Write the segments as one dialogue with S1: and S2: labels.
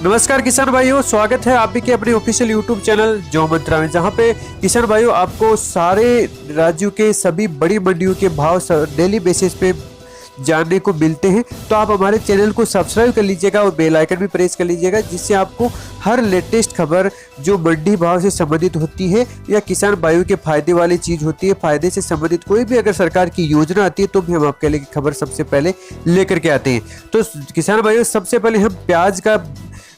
S1: नमस्कार किसान भाइयों, स्वागत है आप भी के अपने ऑफिशियल यूट्यूब चैनल जौ मंत्रा में, जहां पे किसान भाइयों आपको सारे राज्यों के सभी बड़ी मंडियों के भाव डेली बेसिस पे जानने को मिलते हैं। तो आप हमारे चैनल को सब्सक्राइब कर लीजिएगा और बेल आइकन भी प्रेस कर लीजिएगा, जिससे आपको हर लेटेस्ट खबर जो मंडी भाव से संबंधित होती है या किसान भाइयों के फायदे वाली चीज़ होती है, फायदे से संबंधित कोई भी अगर सरकार की योजना आती है तो भी हम आपके लिए खबर सबसे पहले लेकर के आते हैं। तो किसान भाइयों, सबसे पहले हम प्याज का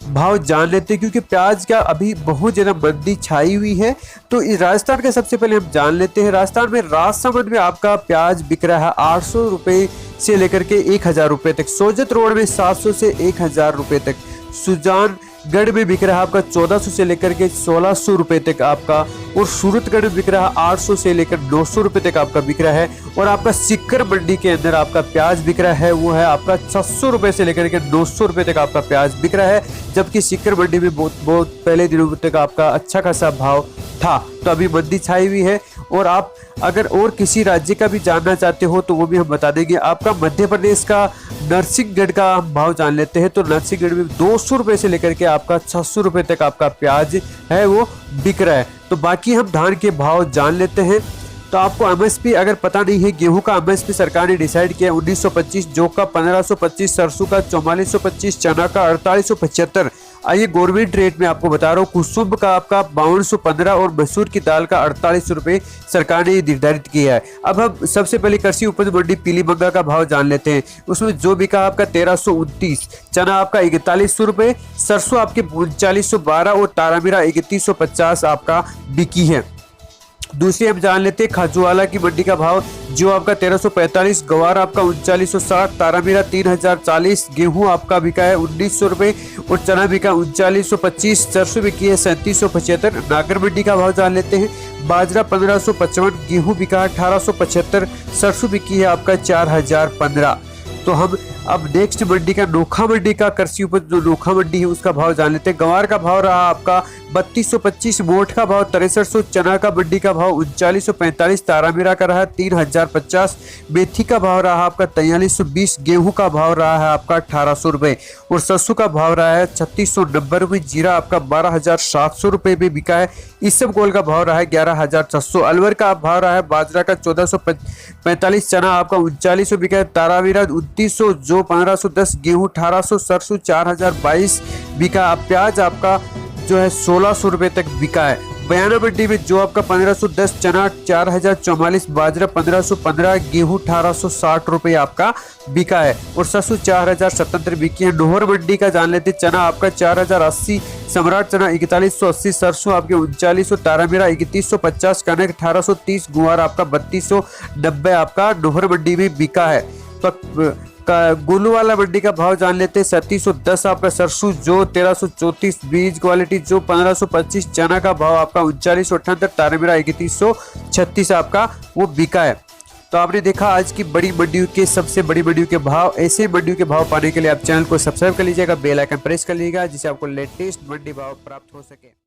S1: भाव जान लेते हैं, क्योंकि प्याज का अभी बहुत ज़्यादा मंदी छाई हुई है। तो इस राजस्थान का सबसे पहले हम जान लेते हैं। राजस्थान में राजसमंद में आपका प्याज बिक रहा है 800 रुपये से लेकर के 1000 रुपये तक। सोजत रोड में 700 से 1000 रुपये तक। सुजानगढ़ में बिक रहा है आपका 1400 से लेकर के 1600 रुपये तक आपका। और सूरतगढ़ में बिक रहा है 800 से लेकर 900 रुपये तक आपका बिक रहा है। और आपका सीकर मंडी के अंदर आपका प्याज बिक रहा है, वो है आपका 600 रुपये से लेकर के 900 रुपये तक आपका प्याज बिक रहा है। जबकि सीकर मंडी में बहुत पहले दिनों तक आपका अच्छा खासा भाव था। तो अभी मंदी छाई हुई है। और आप अगर और किसी राज्य का भी जानना चाहते हो तो वो भी हम बता देंगे। आपका मध्य प्रदेश का नरसिंहगढ़ का भाव जान लेते हैं। तो नरसिंहगढ़ में 200 रुपये से लेकर के आपका 600 रुपये तक आपका प्याज है वो बिक रहा है। तो बाकी हम धान के भाव जान लेते हैं। तो आपको एमएसपी अगर पता नहीं है, गेहूं का एमएसपी सरकार ने डिसाइड किया 1925, जौ का 1525, सरसों का 4425, चना का 4875। आइए गवर्नमेंट रेट में आपको बता रहा हूँ। कुसुम का आपका 5215 और मसूर की दाल का 48 रुपये सरकार ने निर्धारित किया है। अब हम सबसे पहले कृषि उपज मंडी पीलीभंगा का भाव जान लेते हैं। उसमें जो बिका आपका 1329, चना आपका 4100 रुपये, सरसों आपके 3912 और तारामीरा 3150 आपका बिकी है। दूसरी हम जान लेते हैं खाजूवाला की मंडी का भाव। जो आपका 1345, गवार आपका 3960, तारामीरा 3040, गेहूं आपका बिका है 1900 रुपये और चना बिका 3925, सरसों बिकी है 3775। नागर मंडी का भाव जान लेते हैं। बाजरा 1555, गेहूं बिका 1875, सरसों बिकी है आपका 4015। तो हम अब नेक्स्ट मंडी का नोखा मंडी का कृषि उपज जो नोखा मंडी है उसका भाव जान लेते हैं। गंवार का भाव रहा आपका 3225, मोठ का भाव 6300, चना का मंडी का भाव 3945, तारामीरा का रहा 3050, मेथी का भाव रहा आपका 4320, गेहूं का भाव रहा है आपका 1800 रुपये और सरसों का भाव रहा है 3690 रुपये। जीरा आपका 12700 रुपये में बिका है। इसबगोल का भाव रहा है 11600। अलवर का भाव रहा है बाजरा का 1445, चना आपका 3900 बिका है, तारामीरा 2900, जो 1510, गेहूं 1800, सरसों 4022 बिका। प्याज आपका जो है 1600 रुपये तक बिका है। बयाना मंडी में जो आपका 1510, चना 4044, बाजरा 1515, गेहूं 1860 रुपये आपका बिका है और सरसों 4077 बिकी है। नोहर मंडी का जान लेते। चना आपका 4080, सम्राट चना 4180, सरसों आपके 3900, तारामीरा 3150, कनक 1830, गुआर आपका 3290 आपका नोहर मंडी में बिका है। तो गोलूवाला मंडी का भाव जान लेते हैं। 3710 आपका सरसों, जो 1334, बीज क्वालिटी जो 1525, चना का भाव आपका 3978, तारामीरा 3136 आपका वो बिका है। तो आपने देखा आज की बड़ी मंडियों के सबसे बड़ी मंडियों के भाव। ऐसे मंडियों के भाव पाने के लिए आप चैनल को सब्सक्राइब कर लीजिएगा, बेल आइकन प्रेस कर लीजिएगा, जिससे आपको लेटेस्ट मंडी भाव प्राप्त हो सके।